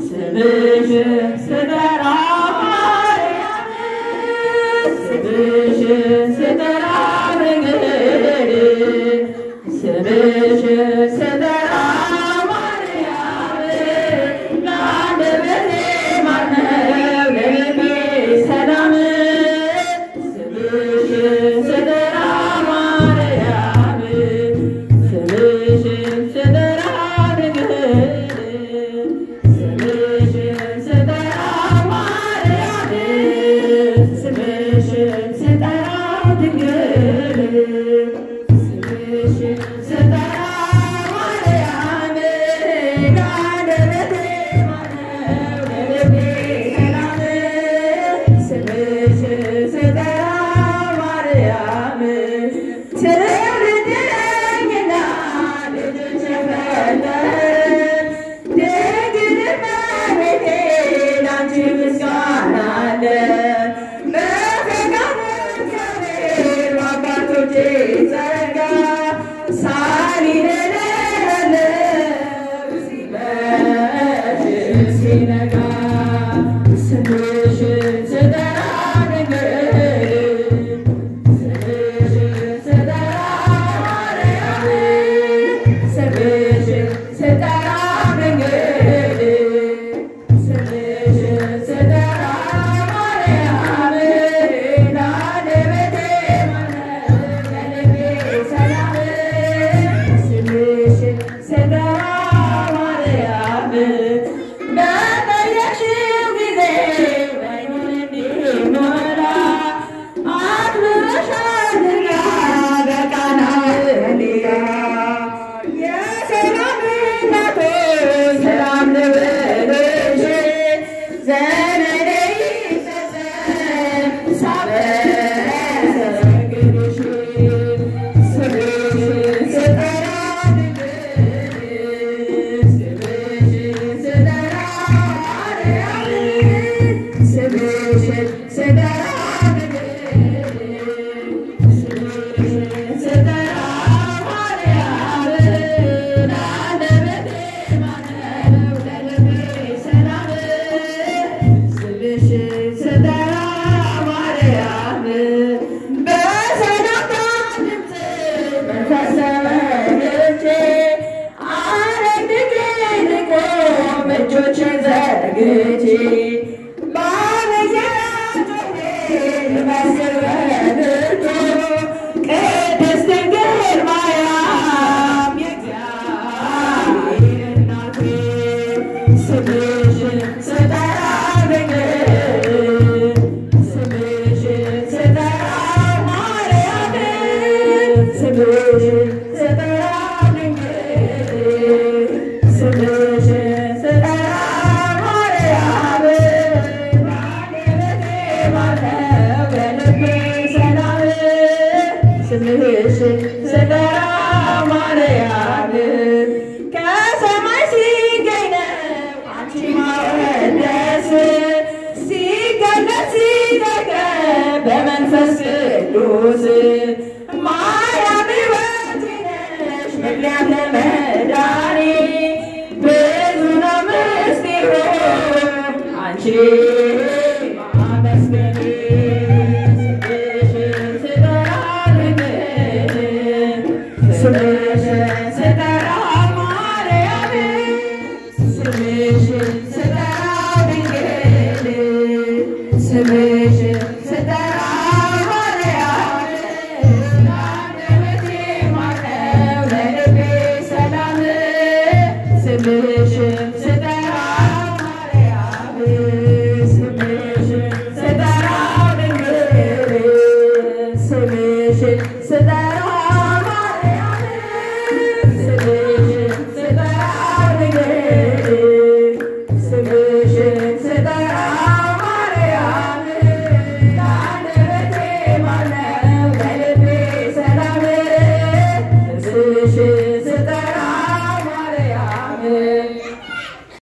ስምሽን ስጠራ ማርያም ስምሽን ስጠራ ድንግል ስምሽን ስጠራ ማርያም ለአንደበቴ ማር ነው ለልቤ ሰላም ስምሽን ስጠራ ማርያም ስምሽን ስጠራ ድንግል ስምሽን ስጠራ ማርያም ስምሽን ስጠራ ድንግል ስምሽን ስጠራ ማርያም ለአንደበቴ ማር ነው ለልቤ ሰላም ስምሽን ስጠራ ማርያም ትውልድነኝና ልጅሽ ፈጠረን ድንግል እመቤቴ ላንቺ ምስጋና አለ በፈቃደ እግዚአብሔር በአባቶቼ ጸጋ ሳሊለለለው ሲመሽ ሲነጋ ስምሽን ስጠራ ድንግል ስምሽን ስጠራ ማርያም ስምሽን ስጠራ ድንግል ስምሽን ስጠራ ማርያም ለአንደበቴ ማር ነው ለልቤ ሰላም ስምሽን ስጠራ ማርያም በጠየቅሽው ጊዜ ዓይኑን እንዲሞላ አክብረሻልና በቃና ገሊላ የሰላም እናት ሆይ ሰላም ልበልሽ ዘመኔ ይፈጸም ሳመሰግንሽ ስምሽን ስጠራ ድንግል ስምሽን ስጠራ ማርያም ስምሽን ስጠራ ድንግል ስምሽን ስጠራ ማርያም ለአንደበቴ ማር ነው ለልቤ ሰላም ስምሽን ስጠራ ማርያም በሰላምታ ድምፅ መንፈስ ተመልቼ አረግጬ ልቆም እጆቼን ዘርግቼ ባለየራቶቼ ልመስል በብርቱ ቅድስት ድንግል ማርያም የእግዚአብሔር እናት ስምሽን ስጠራ ድንግል ስምሽን ስጠራ ማርያም ስምሽን ስጠራ ድንግል ስምሽን ስጠራ ማርያም ለአንደበቴ ማር ነው ለልቤ ሰላም ስምሽን ስጠራ ማርያም ከሰማይ ሲገኝ ነው አንቺ ማወደስ ሲገለጽ ሲጠገብ በመንፈስ ቅዱስ ማርያም ሕይወቴ ነሽ ምክንያት ለመዳኔ ብዙ ነው ምስጢሩ አንቺ